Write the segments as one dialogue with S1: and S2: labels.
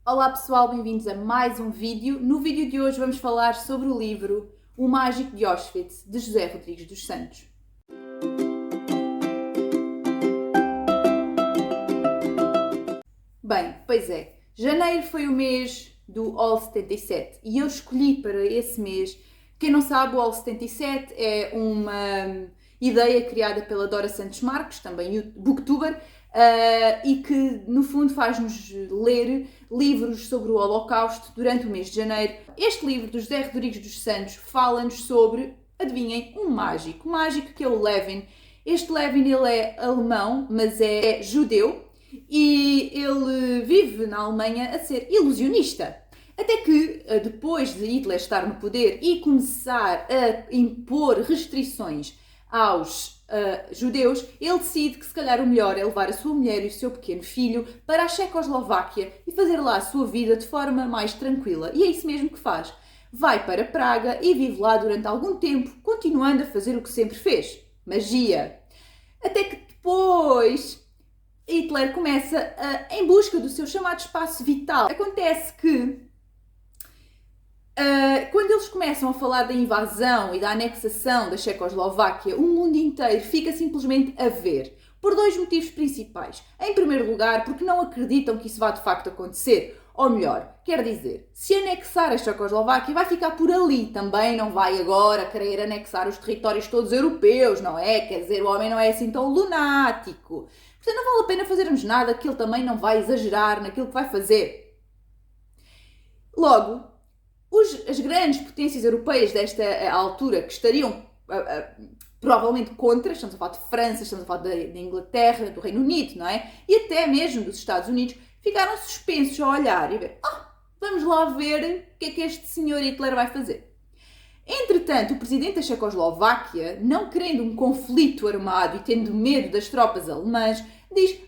S1: Olá pessoal, bem-vindos a mais um vídeo. No vídeo de hoje vamos falar sobre o livro O Mágico de Auschwitz, de José Rodrigues dos Santos. Bem, pois é, janeiro foi o mês do All 77 e eu escolhi para esse mês. Quem não sabe, o All 77 é uma ideia criada pela Dora Santos Marques, também booktuber, e que no fundo faz-nos ler livros sobre o Holocausto durante o mês de janeiro. Este livro do José Rodrigues dos Santos fala-nos sobre, adivinhem, um mágico que é o Levin. Este Levin ele é alemão, mas é judeu e ele vive na Alemanha a ser ilusionista. Até que, depois de Hitler estar no poder e começar a impor restrições aos judeus, ele decide que se calhar o melhor é levar a sua mulher e o seu pequeno filho para a Checoslováquia e fazer lá a sua vida de forma mais tranquila. E é isso mesmo que faz. Vai para Praga e vive lá durante algum tempo, continuando a fazer o que sempre fez. Magia. Até que depois Hitler começa em busca do seu chamado espaço vital. Acontece que quando eles começam a falar da invasão e da anexação da Checoslováquia, o mundo inteiro fica simplesmente a ver. Por dois motivos principais. Em primeiro lugar, porque não acreditam que isso vá de facto acontecer. Ou melhor, quer dizer, se anexar a Checoslováquia vai ficar por ali. Também não vai agora querer anexar os territórios todos europeus, não é? Quer dizer, o homem não é assim tão lunático. Portanto, não vale a pena fazermos nada que ele também não vai exagerar naquilo que vai fazer. Logo, as grandes potências europeias desta altura, que estariam provavelmente contra, estamos a falar de França, estamos a falar da Inglaterra, do Reino Unido, não é? E até mesmo dos Estados Unidos, ficaram suspensos a olhar e ver, vamos lá ver o que é que este senhor Hitler vai fazer. Entretanto, o presidente da Checoslováquia, não querendo um conflito armado e tendo medo das tropas alemãs, diz,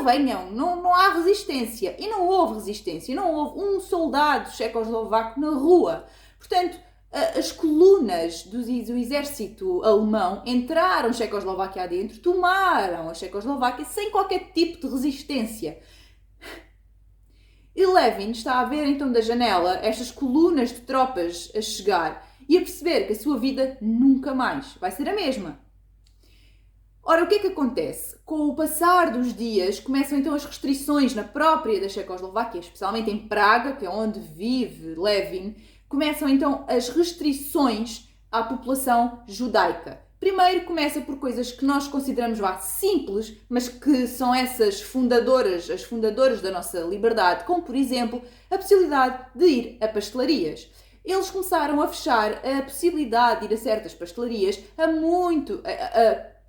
S1: venham, não há resistência. E não houve resistência, não houve um soldado checoslovaco na rua. Portanto, as colunas do exército alemão entraram Checoslováquia adentro, tomaram a Checoslováquia sem qualquer tipo de resistência. E Levin está a ver então da janela estas colunas de tropas a chegar e a perceber que a sua vida nunca mais vai ser a mesma. Ora, o que é que acontece? Com o passar dos dias, começam então as restrições na própria da Checoslováquia, especialmente em Praga, que é onde vive Levin, começam então as restrições à população judaica. Primeiro começa por coisas que nós consideramos simples, mas que são essas as fundadoras da nossa liberdade, como por exemplo a possibilidade de ir a pastelarias. Eles começaram a fechar a possibilidade de ir a certas pastelarias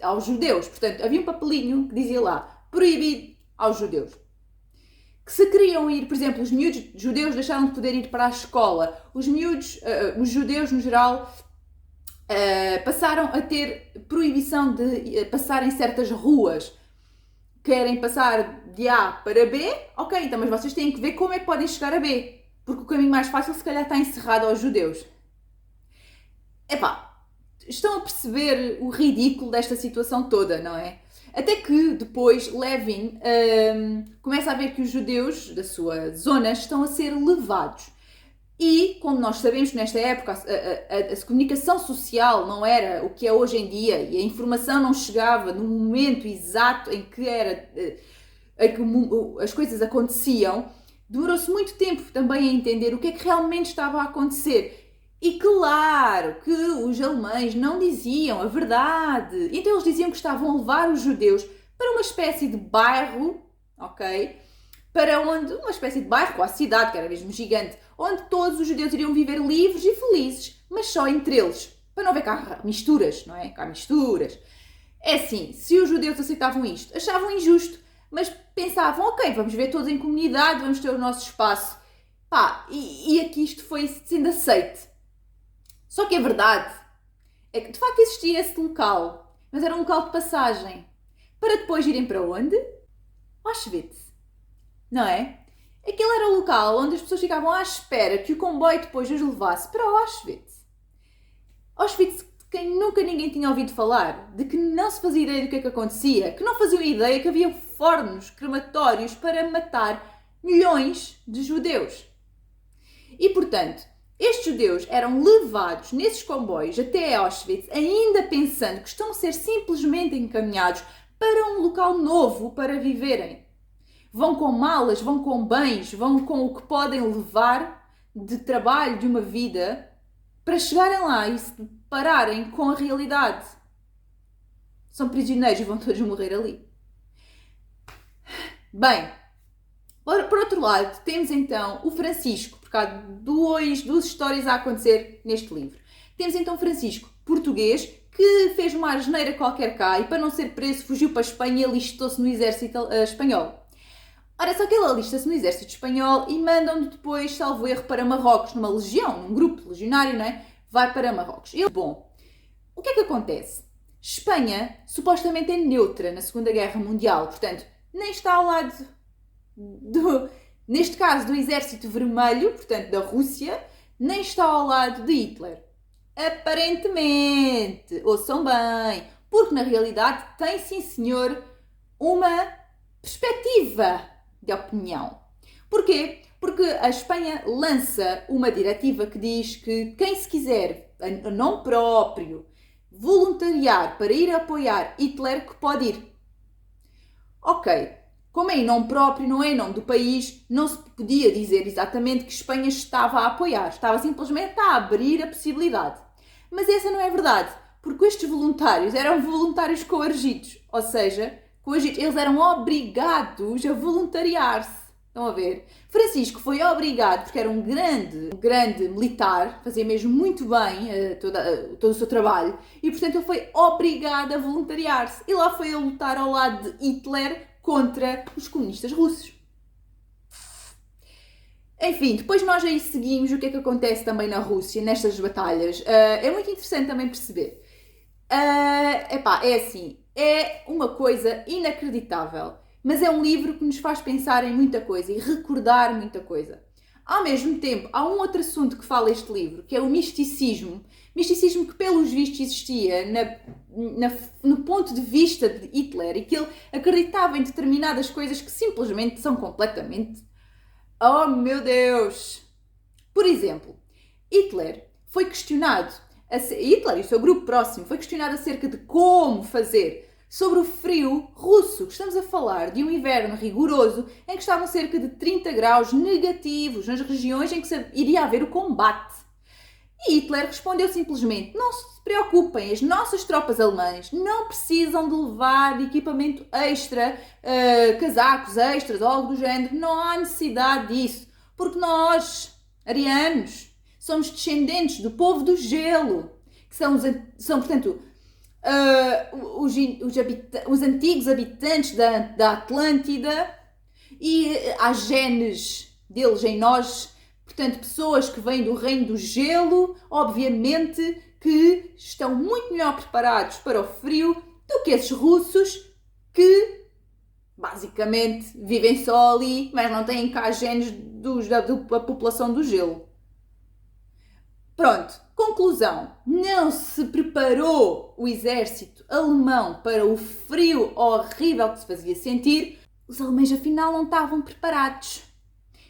S1: aos judeus. Portanto, havia um papelinho que dizia lá, proibido aos judeus. Que se queriam ir, por exemplo, os miúdos judeus deixaram de poder ir para a escola. Os judeus no geral, passaram a ter proibição de passar em certas ruas. Querem passar de A para B? Ok, então, mas vocês têm que ver como é que podem chegar a B. Porque o caminho mais fácil, se calhar, está encerrado aos judeus. Estão a perceber o ridículo desta situação toda, não é? Até que depois Levin começa a ver que os judeus da sua zona estão a ser levados. E, como nós sabemos que nesta época a comunicação social não era o que é hoje em dia e a informação não chegava no momento exato em que as coisas aconteciam, demorou-se muito tempo também a entender o que é que realmente estava a acontecer. E claro que os alemães não diziam a verdade. Então eles diziam que estavam a levar os judeus para uma espécie de bairro, ok? Uma espécie de bairro, ou a cidade, que era mesmo gigante, onde todos os judeus iriam viver livres e felizes, mas só entre eles. Para não haver cá misturas, não é? Cá misturas. É assim, se os judeus aceitavam isto, achavam injusto, mas pensavam, ok, vamos viver todos em comunidade, vamos ter o nosso espaço. E aqui isto foi sendo aceito. Só que a verdade é que de facto existia esse local, mas era um local de passagem, para depois irem para onde? Auschwitz, não é? Aquele era o local onde as pessoas ficavam à espera que o comboio depois os levasse para Auschwitz. Auschwitz, de quem nunca ninguém tinha ouvido falar, de que não se fazia ideia do que é que acontecia, que não faziam ideia que havia fornos crematórios para matar milhões de judeus. E, portanto, estes judeus eram levados nesses comboios até Auschwitz, ainda pensando que estão a ser simplesmente encaminhados para um local novo para viverem. Vão com malas, vão com bens, vão com o que podem levar de trabalho, de uma vida, para chegarem lá e se depararem com a realidade. São prisioneiros e vão todos morrer ali. Bem, por outro lado, temos então o Francisco, porque há duas histórias a acontecer neste livro. Temos então Francisco, português, que fez uma asneira qualquer cá e para não ser preso fugiu para a Espanha e alistou-se no exército espanhol. Ora, só que ele alista-se no exército espanhol e mandam-no depois, salvo erro, para Marrocos, numa legião, num grupo legionário, não é? Vai para Marrocos. Bom, o que é que acontece? Espanha supostamente é neutra na Segunda Guerra Mundial, portanto, nem está ao lado neste caso, do Exército Vermelho, portanto, da Rússia, nem está ao lado de Hitler. Aparentemente, ouçam bem, porque na realidade tem, sim senhor, uma perspectiva de opinião. Porquê? Porque a Espanha lança uma diretiva que diz que quem se quiser, a nome próprio, voluntariar para ir apoiar Hitler, que pode ir. Ok, como é em nome próprio, não é em nome do país, não se podia dizer exatamente que Espanha estava a apoiar, estava simplesmente a abrir a possibilidade. Mas essa não é verdade, porque estes voluntários eram voluntários coercidos, ou seja, eles eram obrigados a voluntariar-se. Estão a ver? Francisco foi obrigado, porque era um grande militar, fazia mesmo muito bem todo o seu trabalho, e portanto ele foi obrigado a voluntariar-se. E lá foi a lutar ao lado de Hitler contra os comunistas russos. Enfim, depois nós aí seguimos o que é que acontece também na Rússia, nestas batalhas. É muito interessante também perceber. É assim, é uma coisa inacreditável, mas é um livro que nos faz pensar em muita coisa e recordar muita coisa. Ao mesmo tempo, há um outro assunto que fala este livro, que é o misticismo. Misticismo que, pelos vistos, existia no ponto de vista de Hitler e que ele acreditava em determinadas coisas que simplesmente são completamente... Oh, meu Deus! Por exemplo, Hitler foi questionado, Hitler e o seu grupo próximo foi questionado acerca de como fazer sobre o frio russo, que estamos a falar de um inverno rigoroso em que estavam cerca de 30 graus negativos nas regiões em que iria haver o combate. E Hitler respondeu simplesmente: não se preocupem, as nossas tropas alemãs não precisam de levar equipamento extra, casacos extras ou algo do género, não há necessidade disso, porque nós, arianos, somos descendentes do povo do gelo, que são portanto, os antigos habitantes da Atlântida, e há genes deles em nós, portanto, pessoas que vêm do reino do gelo, obviamente, que estão muito melhor preparados para o frio do que esses russos que, basicamente, vivem só ali, mas não têm cá genes da população do gelo. Pronto, conclusão. Não se preparou o exército alemão para o frio horrível que se fazia sentir. Os alemães, afinal, não estavam preparados.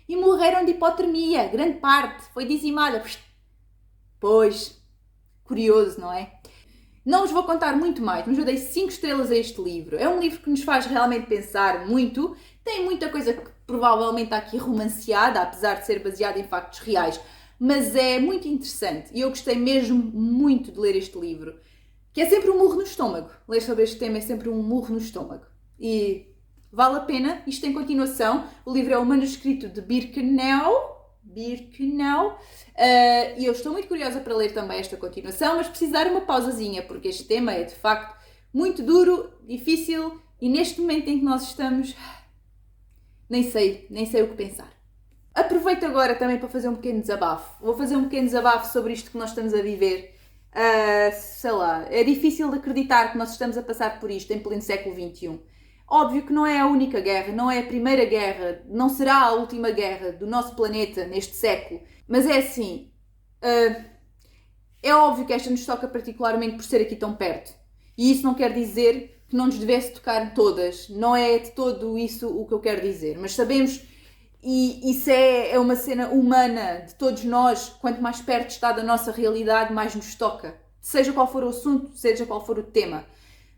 S1: E morreram de hipotermia, grande parte, foi dizimada. Pois, curioso, não é? Não vos vou contar muito mais, mas eu dei 5 estrelas a este livro. É um livro que nos faz realmente pensar muito. Tem muita coisa que provavelmente está aqui romanceada, apesar de ser baseada em factos reais. Mas é muito interessante e eu gostei mesmo muito de ler este livro. Que é sempre um murro no estômago. Ler sobre este tema é sempre um murro no estômago. E... vale a pena, isto tem continuação. O livro é o manuscrito de Birkenau. E eu estou muito curiosa para ler também esta continuação, mas preciso dar uma pausazinha, porque este tema é de facto muito duro, difícil, e neste momento em que nós estamos, nem sei o que pensar. Aproveito agora também para fazer um pequeno desabafo. Vou fazer um pequeno desabafo sobre isto que nós estamos a viver. Sei lá, é difícil de acreditar que nós estamos a passar por isto em pleno século XXI. Óbvio que não é a única guerra, não é a primeira guerra, não será a última guerra do nosso planeta neste século, mas é assim, é óbvio que esta nos toca particularmente por ser aqui tão perto. E isso não quer dizer que não nos devesse tocar todas, não é de todo isso o que eu quero dizer, mas sabemos, E isso é uma cena humana de todos nós. Quanto mais perto está da nossa realidade, mais nos toca. Seja qual for o assunto, seja qual for o tema.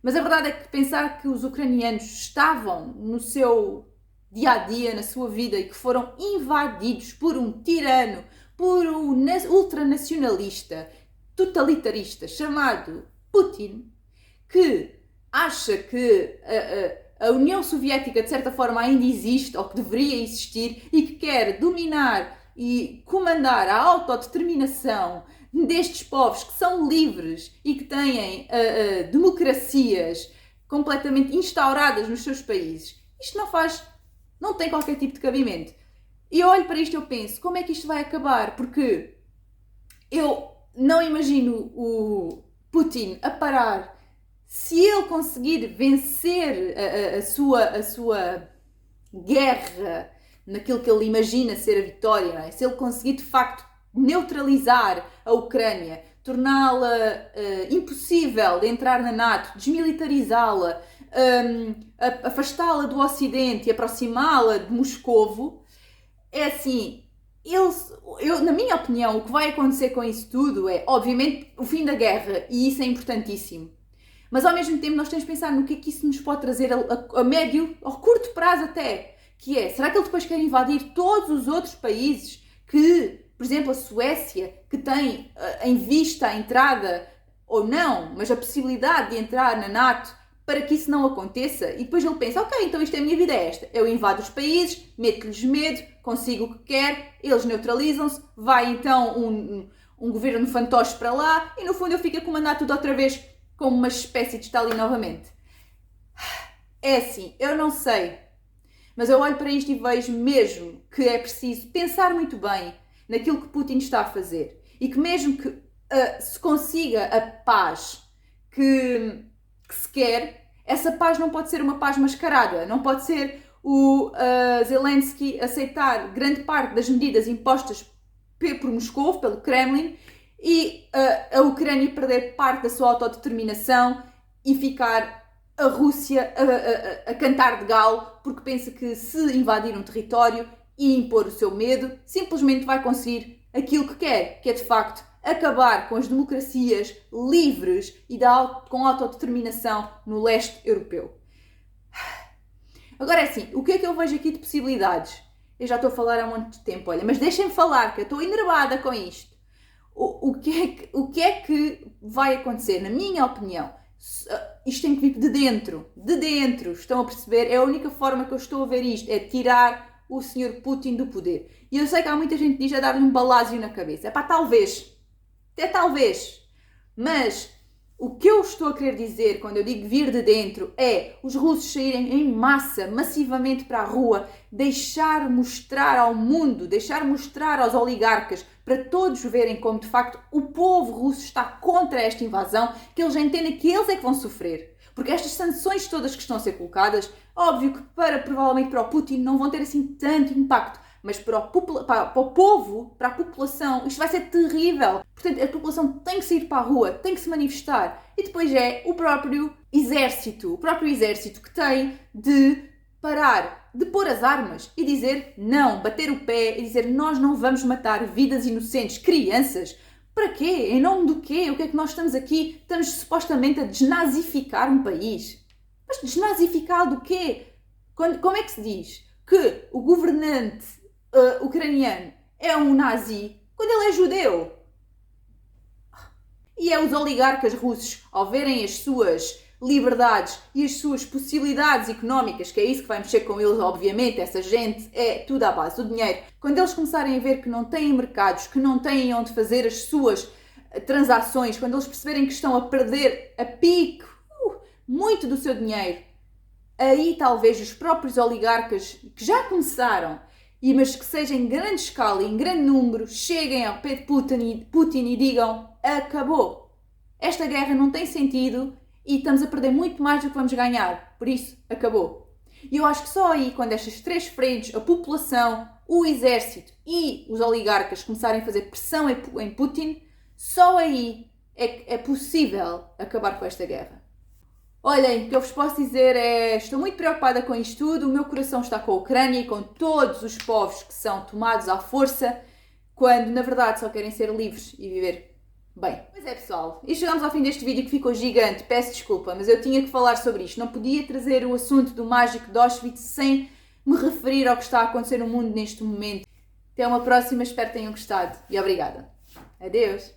S1: Mas a verdade é que pensar que os ucranianos estavam no seu dia-a-dia, na sua vida, e que foram invadidos por um tirano, por um ultranacionalista, totalitarista, chamado Putin, que acha que a União Soviética de certa forma ainda existe, ou que deveria existir, e que quer dominar e comandar a autodeterminação destes povos que são livres e que têm democracias completamente instauradas nos seus países. Isto não tem qualquer tipo de cabimento. E eu olho para isto e eu penso, como é que isto vai acabar? Porque eu não imagino o Putin a parar. Se ele conseguir vencer a sua guerra naquilo que ele imagina ser a vitória, não é? Se ele conseguir de facto neutralizar a Ucrânia, torná-la impossível de entrar na NATO, desmilitarizá-la, afastá-la do Ocidente e aproximá-la de Moscovo, é assim, na minha opinião, o que vai acontecer com isso tudo é, obviamente, o fim da guerra, e isso é importantíssimo. Mas ao mesmo tempo nós temos de pensar no que é que isso nos pode trazer a médio, ao curto prazo até, que é, será que ele depois quer invadir todos os outros países que, por exemplo, a Suécia, que tem em vista a entrada, ou não, mas a possibilidade de entrar na NATO, para que isso não aconteça, e depois ele pensa, ok, então isto é a minha vida é esta, eu invado os países, meto-lhes medo, consigo o que quer, eles neutralizam-se, vai então um governo fantoche para lá, e no fundo eu fico a comandar tudo outra vez, como uma espécie de Stalin novamente. É assim, eu não sei, mas eu olho para isto e vejo mesmo que é preciso pensar muito bem naquilo que Putin está a fazer, e que mesmo que se consiga a paz que se quer, essa paz não pode ser uma paz mascarada, não pode ser o Zelensky aceitar grande parte das medidas impostas por Moscou, pelo Kremlin, e a Ucrânia perder parte da sua autodeterminação e ficar a Rússia a cantar de galo, porque pensa que se invadir um território e impor o seu medo, simplesmente vai conseguir aquilo que quer, que é de facto acabar com as democracias livres e com autodeterminação no leste europeu. Agora é assim, o que é que eu vejo aqui de possibilidades? Eu já estou a falar há muito tempo, olha, mas deixem-me falar, que eu estou enervada com isto. O que é que vai acontecer? Na minha opinião, isto tem que vir de dentro, estão a perceber? É a única forma que eu estou a ver isto, é tirar o Sr. Putin do poder. E eu sei que há muita gente que diz a dar-lhe um balásio na cabeça. Epá, talvez, mas o que eu estou a querer dizer quando eu digo vir de dentro é os russos saírem em massa, massivamente para a rua, deixar mostrar ao mundo, deixar mostrar aos oligarcas, para todos verem como de facto o povo russo está contra esta invasão, que eles entendem que eles é que vão sofrer. Porque estas sanções todas que estão a ser colocadas, óbvio que provavelmente para o Putin não vão ter assim tanto impacto, mas para o povo, para a população, isto vai ser terrível. Portanto, a população tem que sair para a rua, tem que se manifestar. E depois é o próprio exército que tem de parar, de pôr as armas e dizer não, bater o pé e dizer nós não vamos matar vidas inocentes, crianças. Para quê? Em nome do quê? O que é que nós estamos aqui? Estamos supostamente a desnazificar um país. Mas desnazificar do quê? Como é que se diz que o governante ucraniano é um nazi quando ele é judeu? E é os oligarcas russos, ao verem as suas liberdades e as suas possibilidades económicas, que é isso que vai mexer com eles, obviamente, essa gente é tudo à base do dinheiro. Quando eles começarem a ver que não têm mercados, que não têm onde fazer as suas transações, quando eles perceberem que estão a perder a pique muito do seu dinheiro, aí talvez os próprios oligarcas, que já começaram, mas que seja em grande escala e em grande número, cheguem ao pé de Putin e digam acabou. Esta guerra não tem sentido e estamos a perder muito mais do que vamos ganhar. Por isso, acabou. E eu acho que só aí, quando estas três frentes, a população, o exército e os oligarcas começarem a fazer pressão em Putin, só aí é possível acabar com esta guerra. Olhem, o que eu vos posso dizer é, estou muito preocupada com isto tudo, o meu coração está com a Ucrânia e com todos os povos que são tomados à força, quando na verdade só querem ser livres e viver bem. Pois é, pessoal, e chegamos ao fim deste vídeo que ficou gigante, peço desculpa, mas eu tinha que falar sobre isto, não podia trazer o assunto do mágico de Auschwitz sem me referir ao que está a acontecer no mundo neste momento. Até uma próxima, espero que tenham gostado e obrigada. Adeus!